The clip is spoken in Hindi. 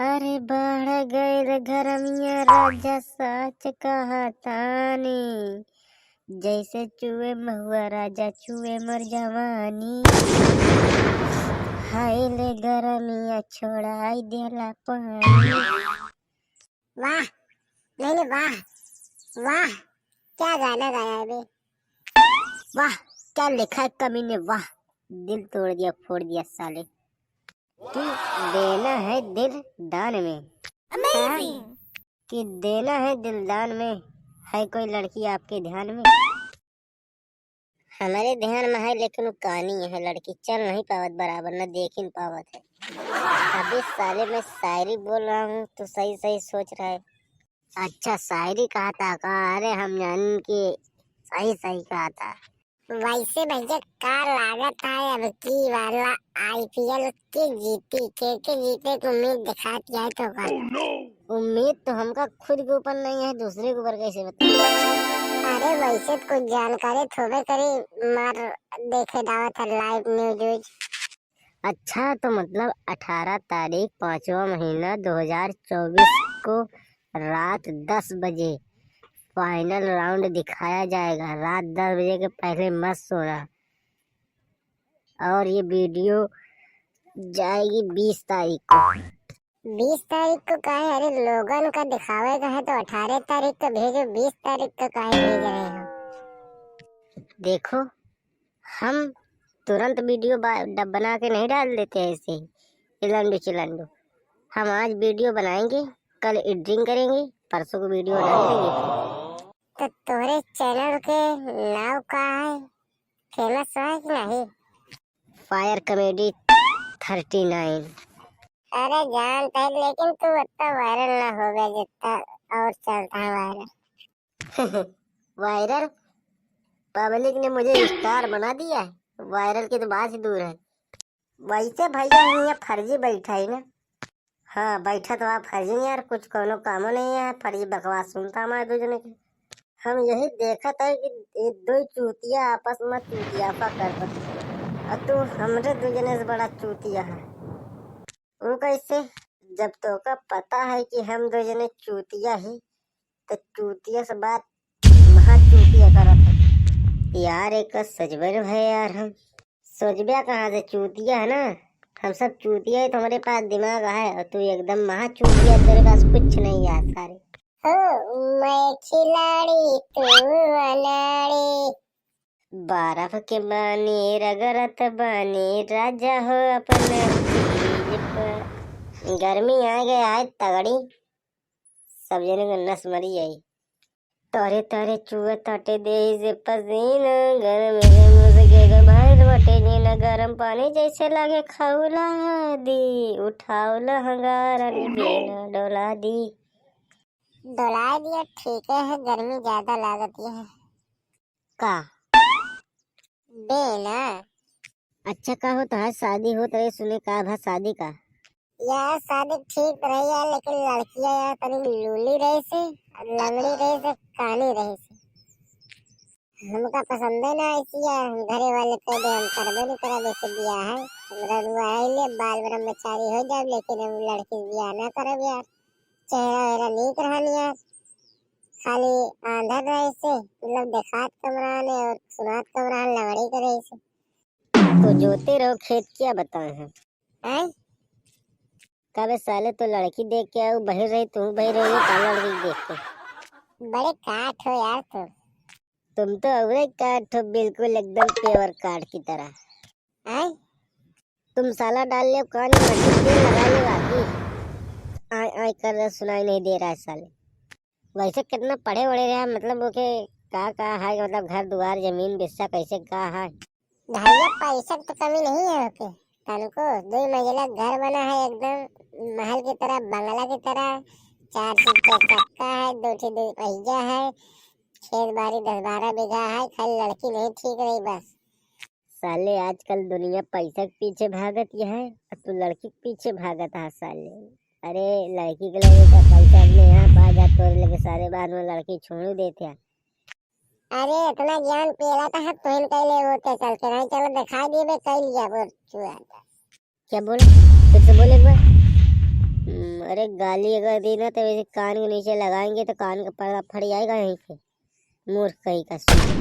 अरे बढ़ गए गरमिया राजा सच कहतानी। जैसे चुए महुआ राजा चुए मोर जवानी। हाय ले गरमिया छोड़ाई देला पानी। वाह नहीं वाह वाह, क्या गाना गाया है बे। वाह क्या लिखा है कमीने, वाह दिल तोड़ दिया फोड़ दिया साले। कि देना है दिल दान में, कि देना है दिल दान में। है कोई लड़की आपके ध्यान में? हमारे ध्यान में है लेकिन वो कहानी है, लड़की चल नहीं पावत बराबर, न देख ही पावत है। अभी साले मैं शायरी बोल रहा हूँ तो सही सही सोच रहा है। अच्छा शायरी कहा था का? अरे हम जान के सही सही कहा था। वैसे भैया का लागत है अब की वाला आईपीएल के जीते की उम्मीद दिखाती है तो का? उम्मीद तो हमका खुद के ऊपर नहीं है, दूसरे के ऊपर कैसे बता? अरे वैसे तो कुछ जानकारी थोड़े करी मार देखे दावत है लाइव न्यूज। अच्छा तो मतलब 18 तारीख 5वां महीना 2024 को रात 10 बजे फाइनल राउंड दिखाया जाएगा। रात 10 बजे के पहले मत सोना। और ये वीडियो जाएगी 20 तारीख को। 20 तारीख को का है? अरे लोगन का दिखावे का है तो 18 तारीख को भेजो, 20 तारीख को का भेज रहे हो? देखो हम तुरंत वीडियो बना के नहीं डाल देते ऐसे ही चिलंडू। हम आज वीडियो बनाएंगे, कल एडिटिंग करेंगे, परसों को वीडियो डाल देंगे। तो तोरे चैनल के नाम का है, फेमस है कि नहीं? Fire comedy 39। अरे जानता है लेकिन तू इतना वायरल ना हो गया जितना और चलता है वायरल। वायरल पब्लिक ने मुझे स्टार बना दिया है, वायरल की तो बात ही दूर है। वैसे भैया यहाँ फर्जी बैठा है ना। हाँ बैठा तो आप फर्जी नहीं यार, कुछ कोनो कामो नहीं है, फर्जी बकवास सुनता हमारे दो जने के। हम यही देखा था कि ये दो चूतिया आपस में चूतियापा करता, और तू हमरे दो जने से बड़ा चूतिया है। वो कैसे? जब तो का पता है कि हम दो जने चूतिया ही, तो चूतिया से बात महा चूतिया करत है यार। एक सजबर है यार, हम सोचबिया कहाँ से चूतिया है ना। हम सब चूतिया है तो हमारे पास दिमाग है, और तू एकदम महा चूतिया, तेरे पास कुछ नहीं यार सारे। मैं खिलाड़ी तू अनाड़ी, बर्फ के बानी रगरत बानी, राजा हो अपने चीज पर। गर्मी आ गए आज तगड़ी, सब जने को नस मरी आई। तारे तारे चुए ताटे दे से पसीना, गर्म से मुझके के बाहर बटे जीना। गरम पानी जैसे लगे खौला दी, उठावला हंगारा बेना डोला दी। डोला दिया ठीक है, गर्मी ज्यादा लागती है का बेना। अच्छा का होता है शादी हो तो सुने का भा शादी का? यार शादी ठीक रही है लेकिन लड़कियां यार तनी लूली रही से, लंगड़ी रही से, काली रही से। हमका पसंद है ना ऐसी यार, हम घरे वाले कह दे हम करबे नहीं करा वैसे बियाह है। हमरा रुआ है ले बाल ब्रह्मचारी हो जाए लेकिन हम लड़की बियाह ना करब यार। चेहरा वेहरा नीक रहनी यार, खाली आंधर रहे से, मतलब देखात कमराने और सुनात कमरान लंगड़ी करे से। तो जोते रहो खेत, क्या बताए हैं? हैं? कबे साले तो लड़की देख के आओ, बहिर रही तू बहिर रही का लड़की देख के। बड़े काठ हो यार तुम तो अवरे काट हो, बिल्कुल एकदम प्योर काट की तरह। हैं? तुम साला डाल ले कान में मट्टी तेल लगा ले बाकी आय आय कर रहा, सुनाई नहीं दे रहा है साले। वैसे कितना पढ़े वढ़े रहे, मतलब ओके का है, मतलब घर द्वार जमीन बिस्सा कैसे का है? भैया पैसा तो कमी नहीं है ओके, तनको 2 मंजिला घर बना है एकदम महल की तरह, बंगला की तरह। 4 चक्का है, 2 पहिया है, खेत बाड़ी 10-12 बीघा है। खाली लड़की नहीं ठीक रही बस। साले आजकल दुनिया पैसा के पीछे भागत है, और तू लड़की के पीछे भागत है साले। अरे लड़की के लगे का पैसा अपने यहाँ पा जा, तो लगे सारे बाद में लड़की छोड़ देते हैं। अरे इतना ज्ञान पेला था हम तो कैले होते चल के नहीं, चलो दिखा दिए बे कह लिया वो चुआ। क्या बोले? फिर से बोले एक बार। अरे गाली अगर दी ना तो वैसे कान के नीचे लगाएंगे तो कान का पर्दा फट जाएगा यहीं से। मूर्ख कहीं का।